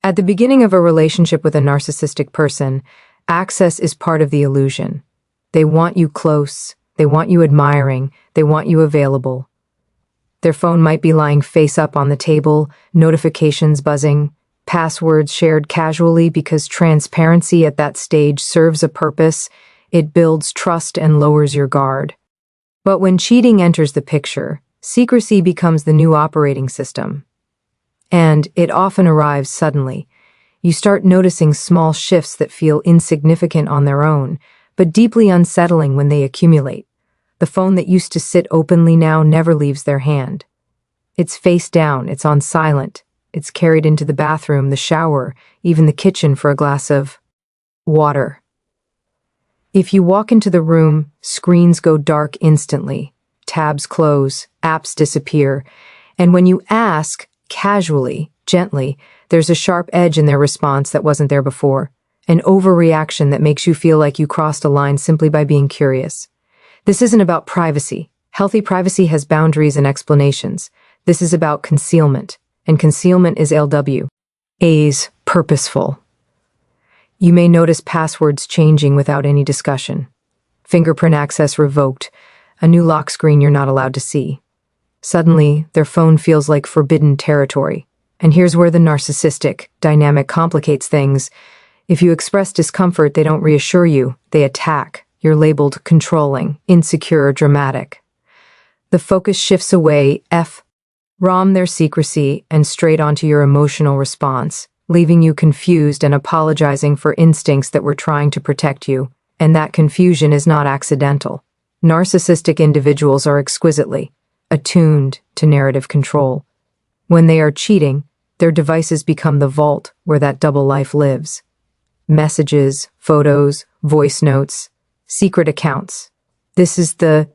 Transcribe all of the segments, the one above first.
At the beginning of a relationship with a narcissistic person, access is part of the illusion. They want you close, they want you admiring, they want you available. Their phone might be lying face up on the table, notifications buzzing, passwords shared casually because transparency at that stage serves a purpose. It builds trust and lowers your guard. But when cheating enters the picture, secrecy becomes the new operating system. And it often arrives suddenly. You start noticing small shifts that feel insignificant on their own, but deeply unsettling when they accumulate. The phone that used to sit openly now never leaves their hand. It's face down, it's on silent, it's carried into the bathroom, the shower, even the kitchen for a glass of water. If you walk into the room, screens go dark instantly, tabs close, apps disappear, and when you ask, casually, gently, there's a sharp edge in their response that wasn't there before, an overreaction that makes you feel like you crossed a line simply by being curious. This isn't about privacy. Healthy privacy has boundaries and explanations. This is about concealment, and concealment is A's purposeful. You may notice passwords changing without any discussion. Fingerprint access revoked, a new lock screen you're not allowed to see. Suddenly, their phone feels like forbidden territory. And here's where the narcissistic dynamic complicates things. If you express discomfort, they don't reassure you, they attack. You're labeled controlling, insecure, or dramatic. The focus shifts away, from their secrecy and straight onto your emotional response, leaving you confused and apologizing for instincts that were trying to protect you. And that confusion is not accidental. Narcissistic individuals are exquisitely attuned to narrative control. When they are cheating, their devices become the vault where that double life lives. Messages, photos, voice notes, secret accounts. This is the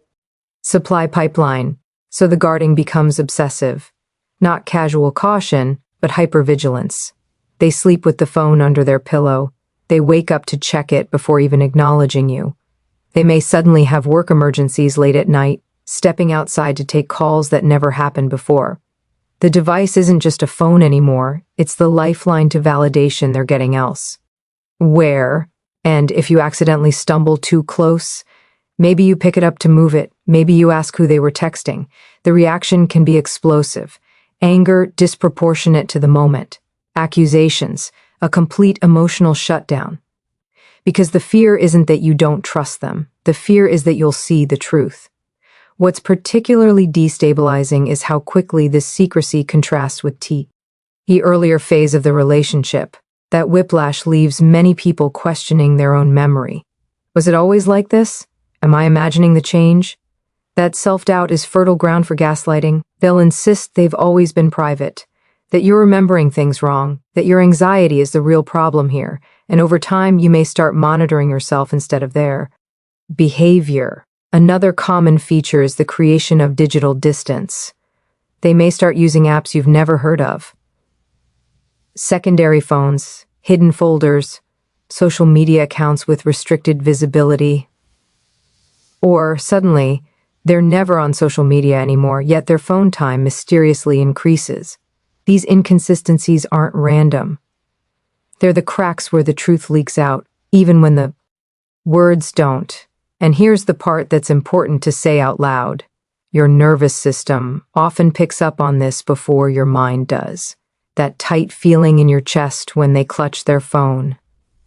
supply pipeline, so the guarding becomes obsessive. Not casual caution, but hypervigilance. They sleep with the phone under their pillow. They wake up to check it before even acknowledging you. They may suddenly have work emergencies late at night, stepping outside to take calls that never happened before. The device isn't just a phone anymore, it's the lifeline to validation they're getting else. Where, and if you accidentally stumble too close, maybe you pick it up to move it, maybe you ask who they were texting, the reaction can be explosive. Anger disproportionate to the moment. Accusations, a complete emotional shutdown. Because the fear isn't that you don't trust them, the fear is that you'll see the truth. What's particularly destabilizing is how quickly this secrecy contrasts with the earlier phase of the relationship. That whiplash leaves many people questioning their own memory. Was it always like this? Am I imagining the change? That self-doubt is fertile ground for gaslighting. They'll insist they've always been private, that you're remembering things wrong, that your anxiety is the real problem here, and over time you may start monitoring yourself instead of their behavior. Another common feature is the creation of digital distance. They may start using apps you've never heard of. Secondary phones, hidden folders, social media accounts with restricted visibility. Or, suddenly, they're never on social media anymore, yet their phone time mysteriously increases. These inconsistencies aren't random. They're the cracks where the truth leaks out, even when the words don't. And here's the part that's important to say out loud. Your nervous system often picks up on this before your mind does. That tight feeling in your chest when they clutch their phone.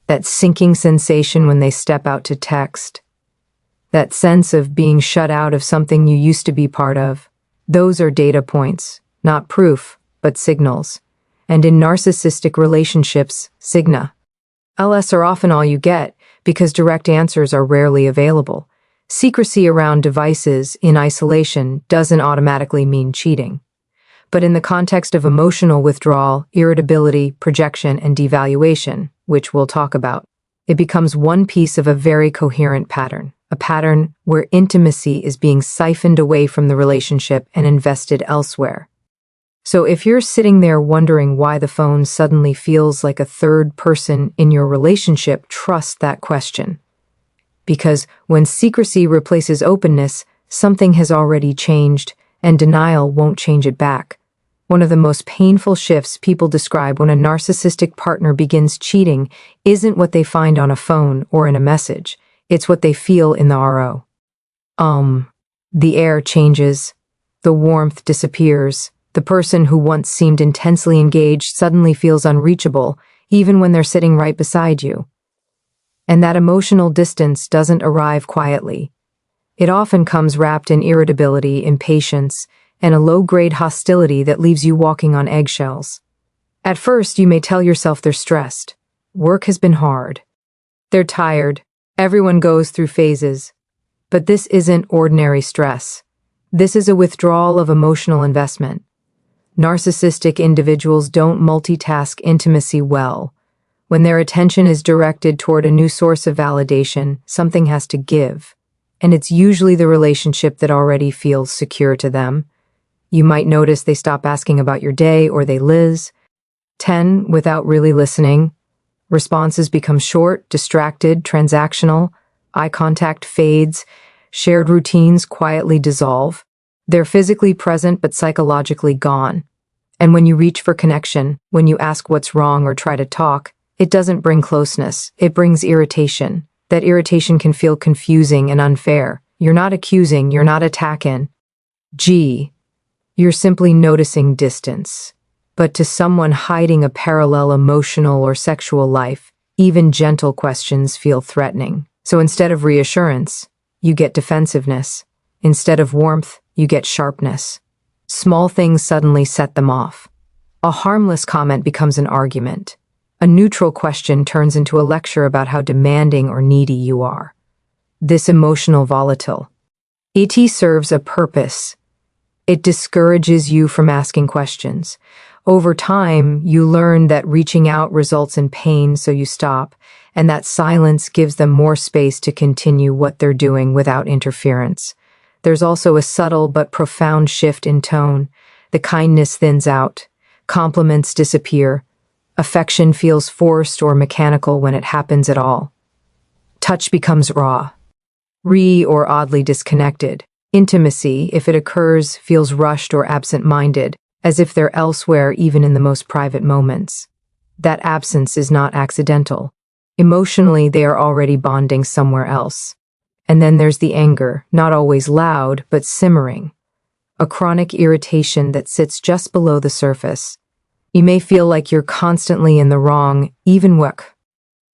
That sinking sensation when they step out to text. That sense of being shut out of something you used to be part of. Those are data points, not proof, but signals. And in narcissistic relationships, LS are often all you get, because direct answers are rarely available. Secrecy around devices in isolation doesn't automatically mean cheating. But in the context of emotional withdrawal, irritability, projection, and devaluation, which we'll talk about, it becomes one piece of a very coherent pattern, a pattern where intimacy is being siphoned away from the relationship and invested elsewhere. So if you're sitting there wondering why the phone suddenly feels like a third person in your relationship, trust that question. Because when secrecy replaces openness, something has already changed, and denial won't change it back. One of the most painful shifts people describe when a narcissistic partner begins cheating isn't what they find on a phone or in a message, it's what they feel in the RO. The air changes, the warmth disappears, the person who once seemed intensely engaged suddenly feels unreachable, even when they're sitting right beside you. And that emotional distance doesn't arrive quietly. It often comes wrapped in irritability, impatience, and a low-grade hostility that leaves you walking on eggshells. At first, you may tell yourself they're stressed. Work has been hard. They're tired. Everyone goes through phases. But this isn't ordinary stress. This is a withdrawal of emotional investment. Narcissistic individuals don't multitask intimacy well. When their attention is directed toward a new source of validation, something has to give. And it's usually the relationship that already feels secure to them. You might notice they stop asking about your day or they Liz. 10 without really listening. Responses become short, distracted, transactional. Eye contact fades. Shared routines quietly dissolve. They're physically present but psychologically gone. And when you reach for connection, when you ask what's wrong or try to talk, it doesn't bring closeness, it brings irritation. That irritation can feel confusing and unfair. You're not accusing, you're not attacking. You're simply noticing distance. But to someone hiding a parallel emotional or sexual life, even gentle questions feel threatening. So instead of reassurance, you get defensiveness. Instead of warmth, you get sharpness. Small things suddenly set them off. A harmless comment becomes an argument. A neutral question turns into a lecture about how demanding or needy you are. This emotional volatile. It serves a purpose. It discourages you from asking questions. Over time, you learn that reaching out results in pain, so you stop, and that silence gives them more space to continue what they're doing without interference. There's also a subtle but profound shift in tone. The kindness thins out. Compliments disappear. Affection feels forced or mechanical when it happens at all. Touch becomes raw, or oddly disconnected. Intimacy, if it occurs, feels rushed or absent-minded, as if they're elsewhere even in the most private moments. That absence is not accidental. Emotionally, they are already bonding somewhere else. And then there's the anger, not always loud, but simmering. A chronic irritation that sits just below the surface. You may feel like you're constantly in the wrong, even when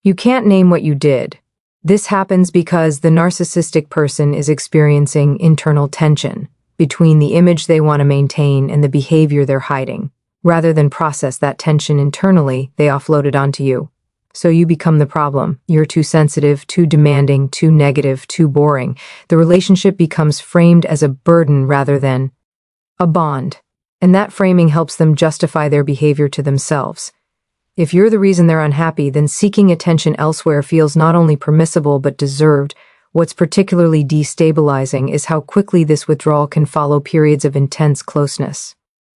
you can't name what you did. This happens because the narcissistic person is experiencing internal tension between the image they want to maintain and the behavior they're hiding. Rather than process that tension internally, they offload it onto you. So you become the problem. You're too sensitive, too demanding, too negative, too boring. The relationship becomes framed as a burden rather than a bond. And that framing helps them justify their behavior to themselves. If you're the reason they're unhappy, then seeking attention elsewhere feels not only permissible but deserved. What's particularly destabilizing is how quickly this withdrawal can follow periods of intense closeness.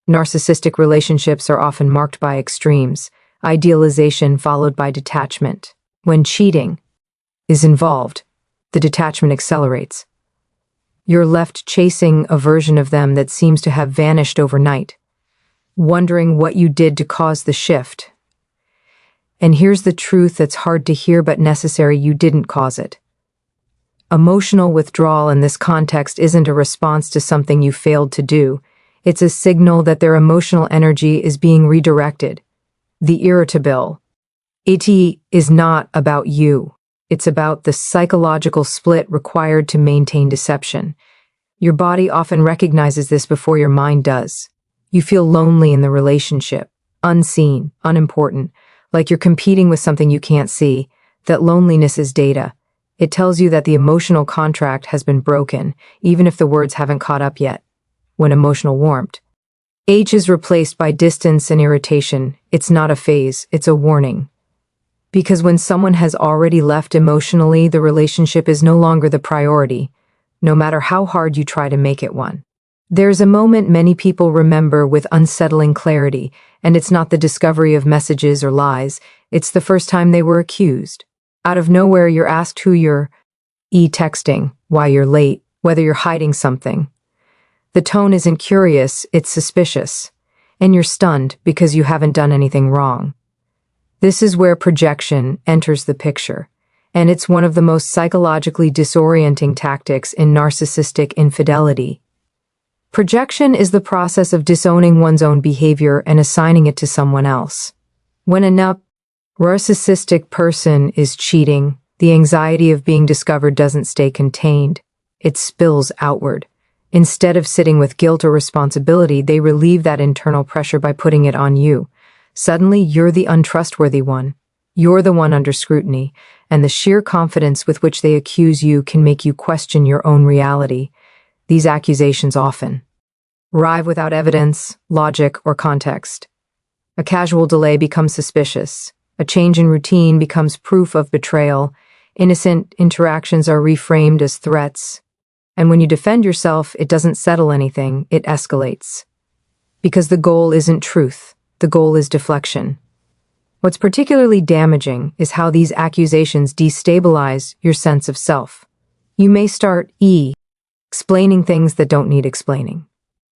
Narcissistic relationships are often marked by extremes, idealization followed by detachment. When cheating is involved, the detachment accelerates. You're left chasing a version of them that seems to have vanished overnight, wondering what you did to cause the shift. And here's the truth that's hard to hear but necessary: you didn't cause it. Emotional withdrawal in this context isn't a response to something you failed to do. It's a signal that their emotional energy is being redirected. The irritable. It is not about you. It's about the psychological split required to maintain deception. Your body often recognizes this before your mind does. You feel lonely in the relationship, unseen, unimportant, like you're competing with something you can't see. That loneliness is data. It tells you that the emotional contract has been broken, even if the words haven't caught up yet. When emotional warmth is replaced by distance and irritation, it's not a phase, it's a warning. Because when someone has already left emotionally, the relationship is no longer the priority, no matter how hard you try to make it one. There's a moment many people remember with unsettling clarity, and it's not the discovery of messages or lies, it's the first time they were accused. Out of nowhere, you're asked who you're texting, why you're late, whether you're hiding something. The tone isn't curious, it's suspicious. and you're stunned because you haven't done anything wrong. This is where projection enters the picture, and it's one of the most psychologically disorienting tactics in narcissistic infidelity. Projection is the process of disowning one's own behavior and assigning it to someone else. When a narcissistic person is cheating, the anxiety of being discovered doesn't stay contained. It spills outward. Instead of sitting with guilt or responsibility, they relieve that internal pressure by putting it on you. Suddenly, you're the untrustworthy one. You're the one under scrutiny, and the sheer confidence with which they accuse you can make you question your own reality. These accusations often arrive without evidence, logic, or context. A casual delay becomes suspicious. A change in routine becomes proof of betrayal. Innocent interactions are reframed as threats. And when you defend yourself, it doesn't settle anything, it escalates. Because the goal isn't truth, the goal is deflection. What's particularly damaging is how these accusations destabilize your sense of self. You may start explaining things that don't need explaining,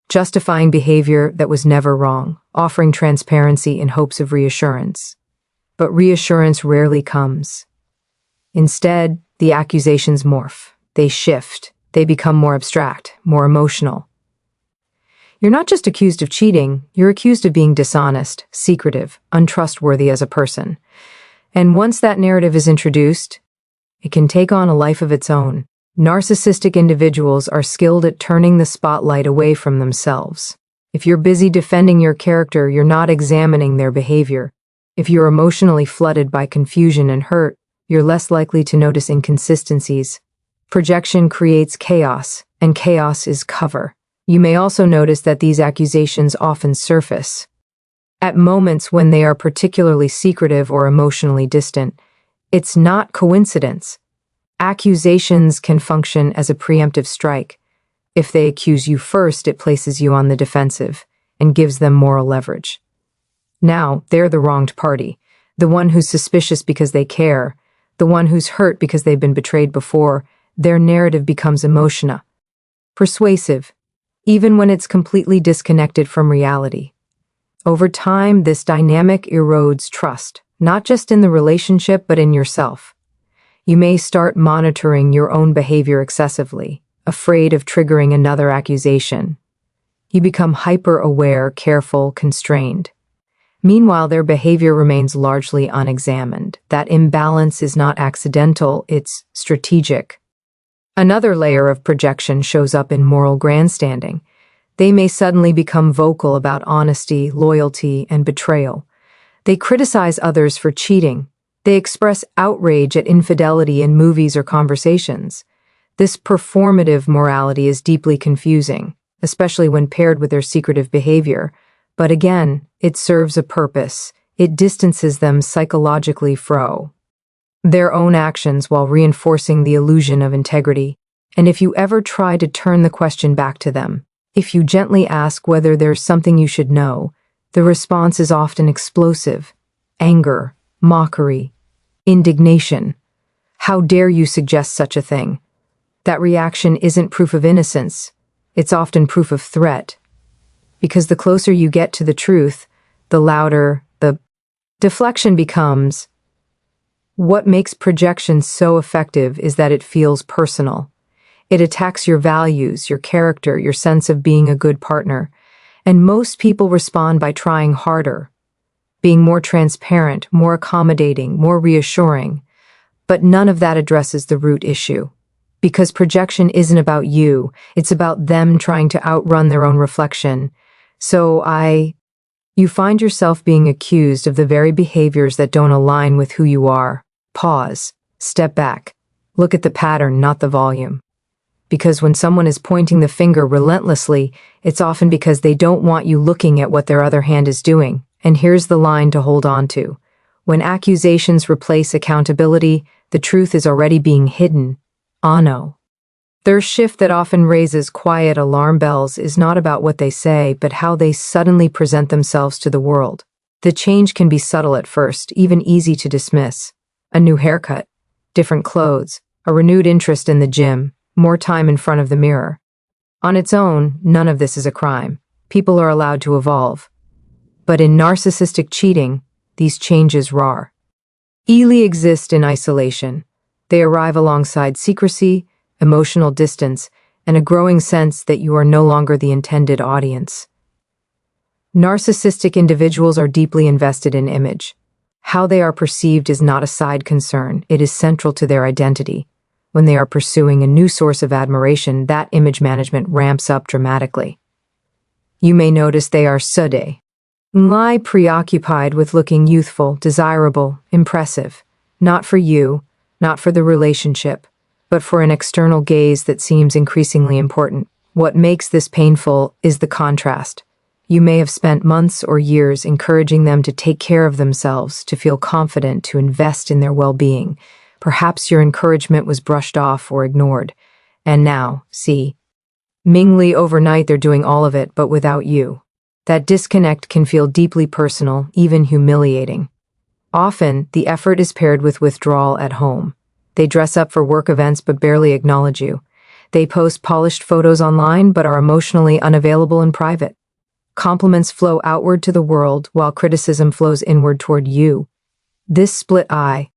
justifying behavior that was never wrong, offering transparency in hopes of reassurance. But reassurance rarely comes. Instead, the accusations morph. They shift. They become more abstract, more emotional. You're not just accused of cheating, you're accused of being dishonest, secretive, untrustworthy as a person. And once that narrative is introduced, it can take on a life of its own. Narcissistic individuals are skilled at turning the spotlight away from themselves. If you're busy defending your character, you're not examining their behavior. If you're emotionally flooded by confusion and hurt, you're less likely to notice inconsistencies. Projection creates chaos, and chaos is cover. You may also notice that these accusations often surface at moments when they are particularly secretive or emotionally distant. It's not coincidence. Accusations can function as a preemptive strike. If they accuse you first, it places you on the defensive and gives them moral leverage. Now, they're the wronged party, the one who's suspicious because they care, the one who's hurt because they've been betrayed before. Their narrative becomes emotional, persuasive, even when it's completely disconnected from reality. Over time, this dynamic erodes trust, not just in the relationship but in yourself. You may start monitoring your own behavior excessively, afraid of triggering another accusation. You become hyper-aware, careful, constrained. Meanwhile, their behavior remains largely unexamined. That imbalance is not accidental, it's strategic. Another layer of projection shows up in moral grandstanding. They may suddenly become vocal about honesty, loyalty, and betrayal. They criticize others for cheating. They express outrage at infidelity in movies or conversations. This performative morality is deeply confusing, especially when paired with their secretive behavior. But again, it serves a purpose. It distances them psychologically from their own actions while reinforcing the illusion of integrity. And if you ever try to turn the question back to them, if you gently ask whether there's something you should know, the response is often explosive. Anger, mockery, indignation. How dare you suggest such a thing? That reaction isn't proof of innocence. It's often proof of threat. Because the closer you get to the truth, the louder the deflection becomes. What makes projection so effective is that it feels personal. It attacks your values, your character, your sense of being a good partner. And most people respond by trying harder, being more transparent, more accommodating, more reassuring. But none of that addresses the root issue. Because projection isn't about you, it's about them trying to outrun their own reflection. You find yourself being accused of the very behaviors that don't align with who you are. Pause. Step back. Look at the pattern, not the volume. Because when someone is pointing the finger relentlessly, it's often because they don't want you looking at what their other hand is doing. And here's the line to hold on to. When accusations replace accountability, the truth is already being hidden. No. Their shift that often raises quiet alarm bells is not about what they say, but how they suddenly present themselves to the world. The change can be subtle at first, even easy to dismiss. A new haircut, different clothes, a renewed interest in the gym, more time in front of the mirror. On its own, none of this is a crime. People are allowed to evolve. But in narcissistic cheating, these changes rarely exist in isolation. They arrive alongside secrecy, emotional distance, and a growing sense that you are no longer the intended audience. Narcissistic individuals are deeply invested in image. How they are perceived is not a side concern, it is central to their identity. When they are pursuing a new source of admiration, that image management ramps up dramatically. You may notice they are preoccupied with looking youthful, desirable, impressive. Not for you, not for the relationship, but for an external gaze that seems increasingly important. What makes this painful is the contrast. You may have spent months or years encouraging them to take care of themselves, to feel confident, to invest in their well-being. Perhaps your encouragement was brushed off or ignored. And now, seemingly overnight they're doing all of it, but without you. That disconnect can feel deeply personal, even humiliating. Often, the effort is paired with withdrawal at home. They dress up for work events but barely acknowledge you. They post polished photos online but are emotionally unavailable in private. Compliments flow outward to the world while criticism flows inward toward you. This split eye,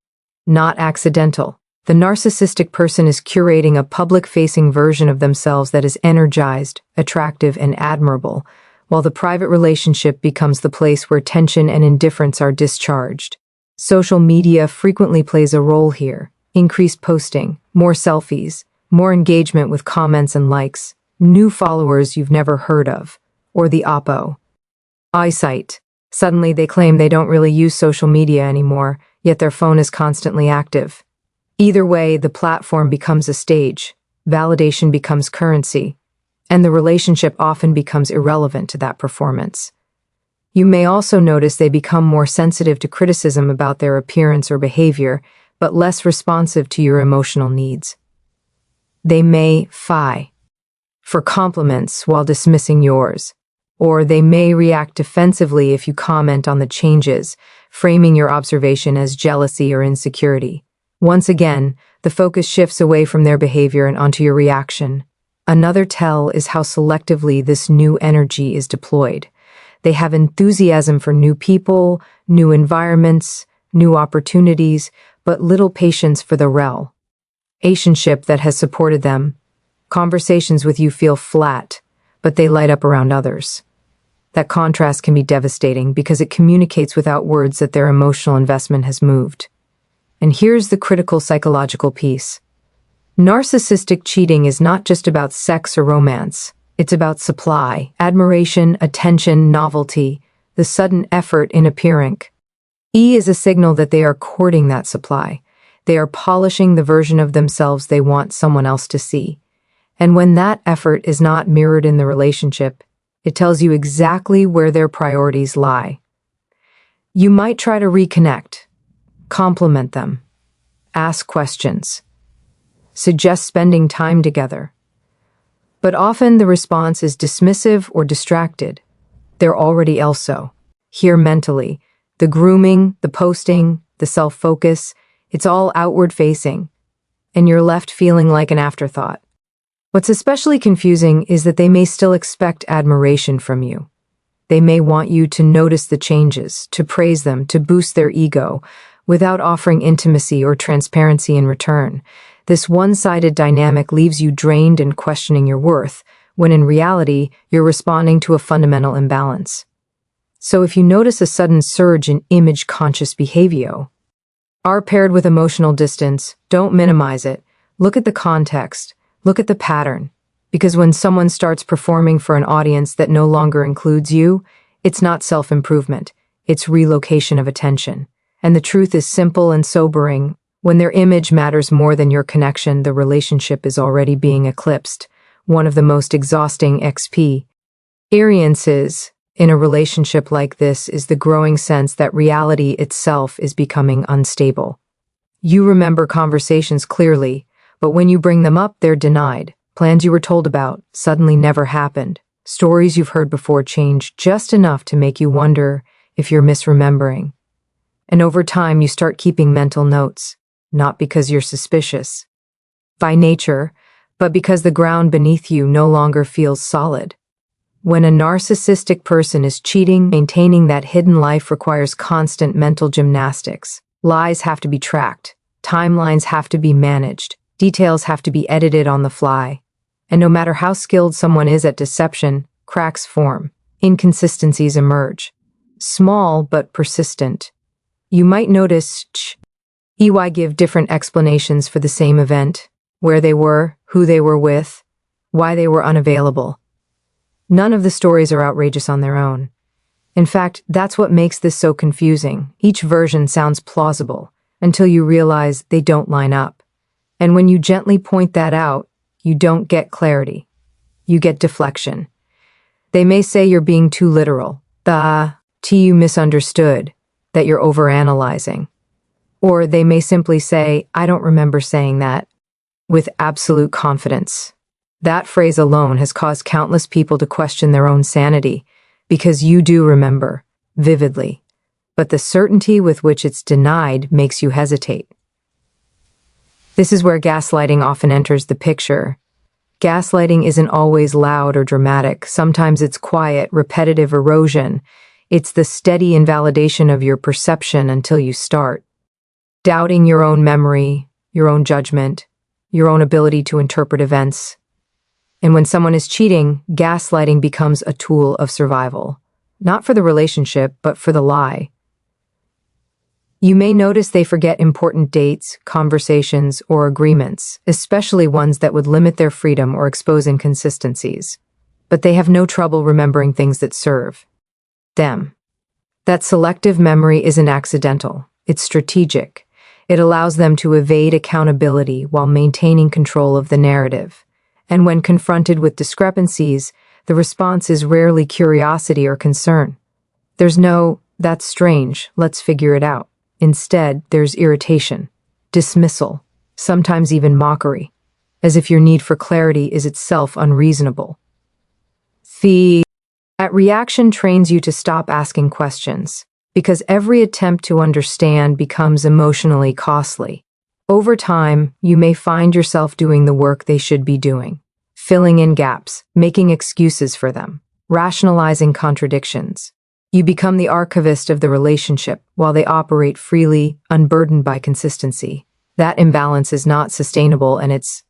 not accidental. The narcissistic person is curating a public-facing version of themselves that is energized, attractive, and admirable, while the private relationship becomes the place where tension and indifference are discharged. Social media frequently plays a role here. Increased posting, more selfies, more engagement with comments and likes, new followers you've never heard of, or the eyesight. Suddenly they claim they don't really use social media anymore, yet their phone is constantly active. Either way, the platform becomes a stage, validation becomes currency, and the relationship often becomes irrelevant to that performance. You may also notice they become more sensitive to criticism about their appearance or behavior, but less responsive to your emotional needs. They may for compliments while dismissing yours, or they may react defensively if you comment on the changes, framing your observation as jealousy or insecurity. Once again, the focus shifts away from their behavior and onto your reaction. Another tell is how selectively this new energy is deployed. They have enthusiasm for new people, new environments, new opportunities, but little patience for the relationship that has supported them. Conversations with you feel flat, but they light up around others. That contrast can be devastating because it communicates without words that their emotional investment has moved. And here's the critical psychological piece. Narcissistic cheating is not just about sex or romance. It's about supply, admiration, attention, novelty, the sudden effort in appearing. Is a signal that they are courting that supply. They are polishing the version of themselves they want someone else to see. And when that effort is not mirrored in the relationship, it tells you exactly where their priorities lie. You might try to reconnect, compliment them, ask questions, suggest spending time together. But often the response is dismissive or distracted. They're already also here mentally. The grooming, the posting, the self-focus, it's all outward-facing, and you're left feeling like an afterthought. What's especially confusing is that they may still expect admiration from you. They may want you to notice the changes, to praise them, to boost their ego, without offering intimacy or transparency in return. This one-sided dynamic leaves you drained and questioning your worth, when in reality, you're responding to a fundamental imbalance. So if you notice a sudden surge in image-conscious behavior, are paired with emotional distance, don't minimize it. Look at the context. Look at the pattern. Because when someone starts performing for an audience that no longer includes you, it's not self-improvement. It's relocation of attention. And the truth is simple and sobering. When their image matters more than your connection, the relationship is already being eclipsed. One of the most exhausting experiences in a relationship like this is the growing sense that reality itself is becoming unstable. You remember conversations clearly, but when you bring them up, they're denied. Plans you were told about suddenly never happened. Stories you've heard before change just enough to make you wonder if you're misremembering. And over time, you start keeping mental notes, not because you're suspicious by nature, but because the ground beneath you no longer feels solid. When a narcissistic person is cheating, maintaining that hidden life requires constant mental gymnastics. Lies have to be tracked, timelines have to be managed, details have to be edited on the fly. And no matter how skilled someone is at deception, cracks form, inconsistencies emerge. Small but persistent. You might notice EY give different explanations for the same event, where they were, who they were with, why they were unavailable. None of the stories are outrageous on their own. In fact, that's what makes this so confusing. Each version sounds plausible until you realize they don't line up. And when you gently point that out, you don't get clarity. You get deflection. They may say you're being too literal, you misunderstood, that you're overanalyzing. Or they may simply say, I don't remember saying that, with absolute confidence. That phrase alone has caused countless people to question their own sanity, because you do remember, vividly. But the certainty with which it's denied makes you hesitate. This is where gaslighting often enters the picture. Gaslighting isn't always loud or dramatic. Sometimes it's quiet, repetitive erosion. It's the steady invalidation of your perception until you start doubting your own memory, your own judgment, your own ability to interpret events. And when someone is cheating, gaslighting becomes a tool of survival. Not for the relationship, but for the lie. You may notice they forget important dates, conversations, or agreements, especially ones that would limit their freedom or expose inconsistencies. But they have no trouble remembering things that serve them. That selective memory isn't accidental, it's strategic. It allows them to evade accountability while maintaining control of the narrative. And when confronted with discrepancies, the response is rarely curiosity or concern. There's no, that's strange, let's figure it out. Instead, there's irritation, dismissal, sometimes even mockery, as if your need for clarity is itself unreasonable. That reaction trains you to stop asking questions, because every attempt to understand becomes emotionally costly. Over time, you may find yourself doing the work they should be doing, filling in gaps, making excuses for them, rationalizing contradictions. You become the archivist of the relationship while they operate freely, unburdened by consistency. That imbalance is not sustainable and it's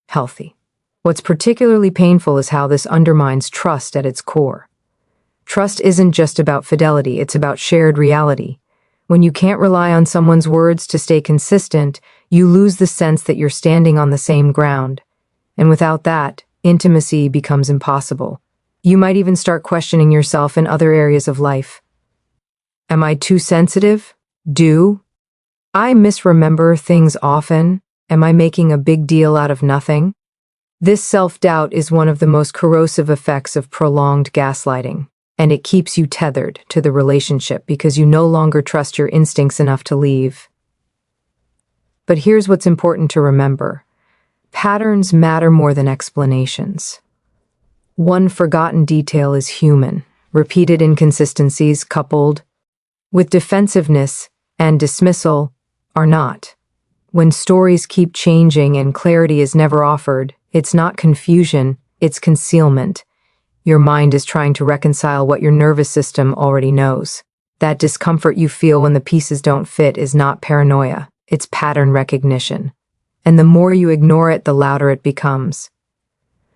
healthy. What's particularly painful is how this undermines trust at its core. Trust isn't just about fidelity, it's about shared reality. When you can't rely on someone's words to stay consistent, you lose the sense that you're standing on the same ground. And without that, intimacy becomes impossible. You might even start questioning yourself in other areas of life. Am I too sensitive? Do I misremember things often? Am I making a big deal out of nothing? This self-doubt is one of the most corrosive effects of prolonged gaslighting, and it keeps you tethered to the relationship because you no longer trust your instincts enough to leave. But here's what's important to remember. Patterns matter more than explanations. One forgotten detail is human. Repeated inconsistencies coupled with defensiveness and dismissal are not. When stories keep changing and clarity is never offered, it's not confusion, it's concealment. Your mind is trying to reconcile what your nervous system already knows. That discomfort you feel when the pieces don't fit is not paranoia, it's pattern recognition. And the more you ignore it, the louder it becomes.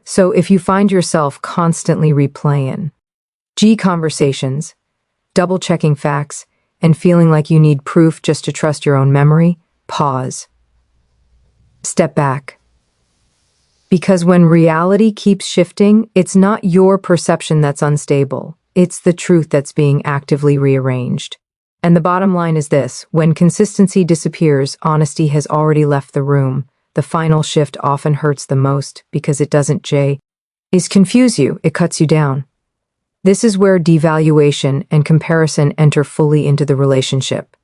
So if you find yourself constantly replaying conversations, double-checking facts, and feeling like you need proof just to trust your own memory, pause. Step back. Because when reality keeps shifting, it's not your perception that's unstable. It's the truth that's being actively rearranged. And the bottom line is this: when consistency disappears, honesty has already left the room. The final shift often hurts the most because it doesn't confuse you, it cuts you down. This is where devaluation and comparison enter fully into the relationship.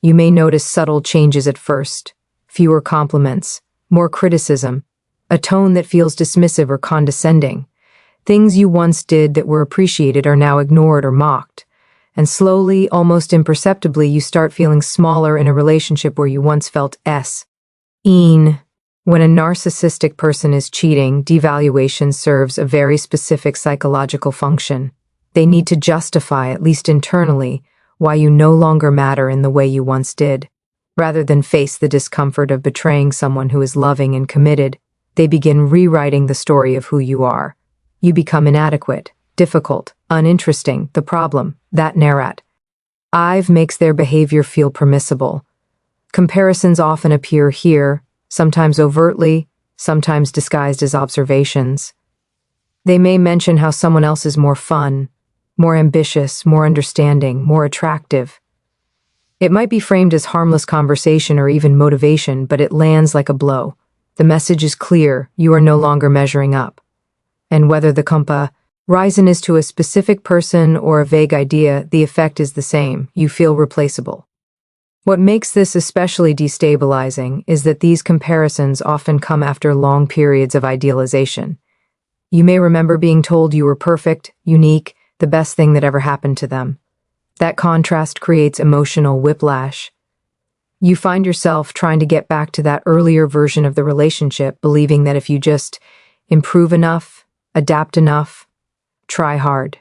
You may notice subtle changes at first: fewer compliments, more criticism, a tone that feels dismissive or condescending. Things you once did that were appreciated are now ignored or mocked. And slowly, almost imperceptibly, you start feeling smaller in a relationship where you once felt seen. When a narcissistic person is cheating, devaluation serves a very specific psychological function. They need to justify, at least internally, why you no longer matter in the way you once did. Rather than face the discomfort of betraying someone who is loving and committed, they begin rewriting the story of who you are. You become inadequate, difficult, uninteresting, the problem, that narrat. I've makes their behavior feel permissible. Comparisons often appear here, sometimes overtly, sometimes disguised as observations. They may mention how someone else is more fun, more ambitious, more understanding, more attractive. It might be framed as harmless conversation or even motivation, but it lands like a blow. The message is clear, you are no longer measuring up. And whether the comparison is to a specific person or a vague idea, the effect is the same. You feel replaceable. What makes this especially destabilizing is that these comparisons often come after long periods of idealization. You may remember being told you were perfect, unique, the best thing that ever happened to them. That contrast creates emotional whiplash. You find yourself trying to get back to that earlier version of the relationship, believing that if you just improve enough, adapt enough, try hard,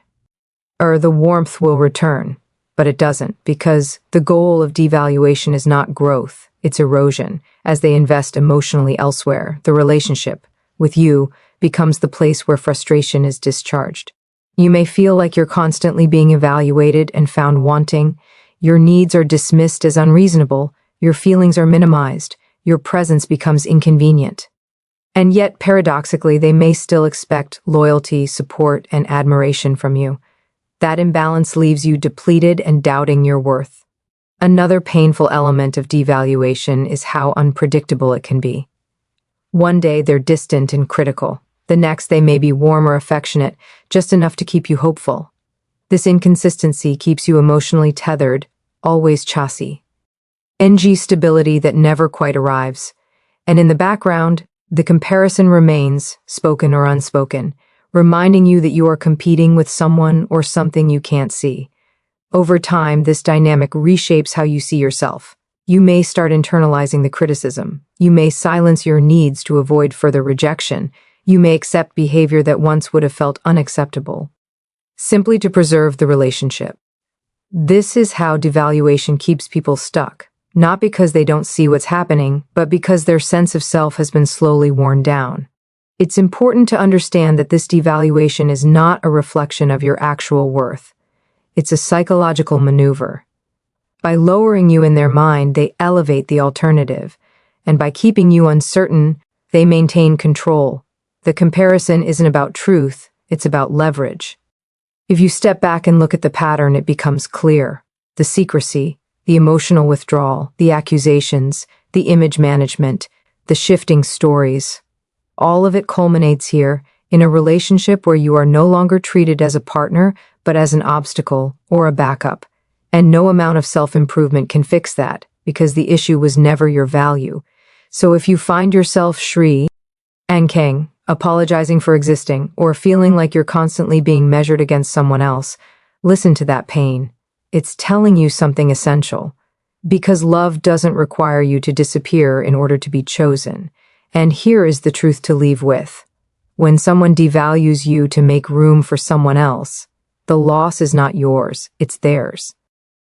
the warmth will return. But it doesn't, because the goal of devaluation is not growth, it's erosion. As they invest emotionally elsewhere, the relationship, with you, becomes the place where frustration is discharged. You may feel like you're constantly being evaluated and found wanting. Your needs are dismissed as unreasonable. Your feelings are minimized. Your presence becomes inconvenient. And yet, paradoxically, they may still expect loyalty, support, and admiration from you. That imbalance leaves you depleted and doubting your worth. Another painful element of devaluation is how unpredictable it can be. One day they're distant and critical. The next they may be warm or affectionate, just enough to keep you hopeful. This inconsistency keeps you emotionally tethered, always chassis. Stability that never quite arrives. And in the background, the comparison remains, spoken or unspoken, reminding you that you are competing with someone or something you can't see. Over time, this dynamic reshapes how you see yourself. You may start internalizing the criticism. You may silence your needs to avoid further rejection. You may accept behavior that once would have felt unacceptable, simply to preserve the relationship. This is how devaluation keeps people stuck, not because they don't see what's happening, but because their sense of self has been slowly worn down. It's important to understand that this devaluation is not a reflection of your actual worth. It's a psychological maneuver. By lowering you in their mind, they elevate the alternative, and by keeping you uncertain, they maintain control. The comparison isn't about truth, it's about leverage. If you step back and look at the pattern, it becomes clear. The secrecy, the emotional withdrawal, the accusations, the image management, the shifting stories. All of it culminates here, in a relationship where you are no longer treated as a partner, but as an obstacle or a backup. And no amount of self-improvement can fix that, because the issue was never your value. So if you find yourself shrinking, apologizing for existing, or feeling like you're constantly being measured against someone else, listen to that pain. It's telling you something essential. Because love doesn't require you to disappear in order to be chosen. And here is the truth to leave with. When someone devalues you to make room for someone else, the loss is not yours, it's theirs.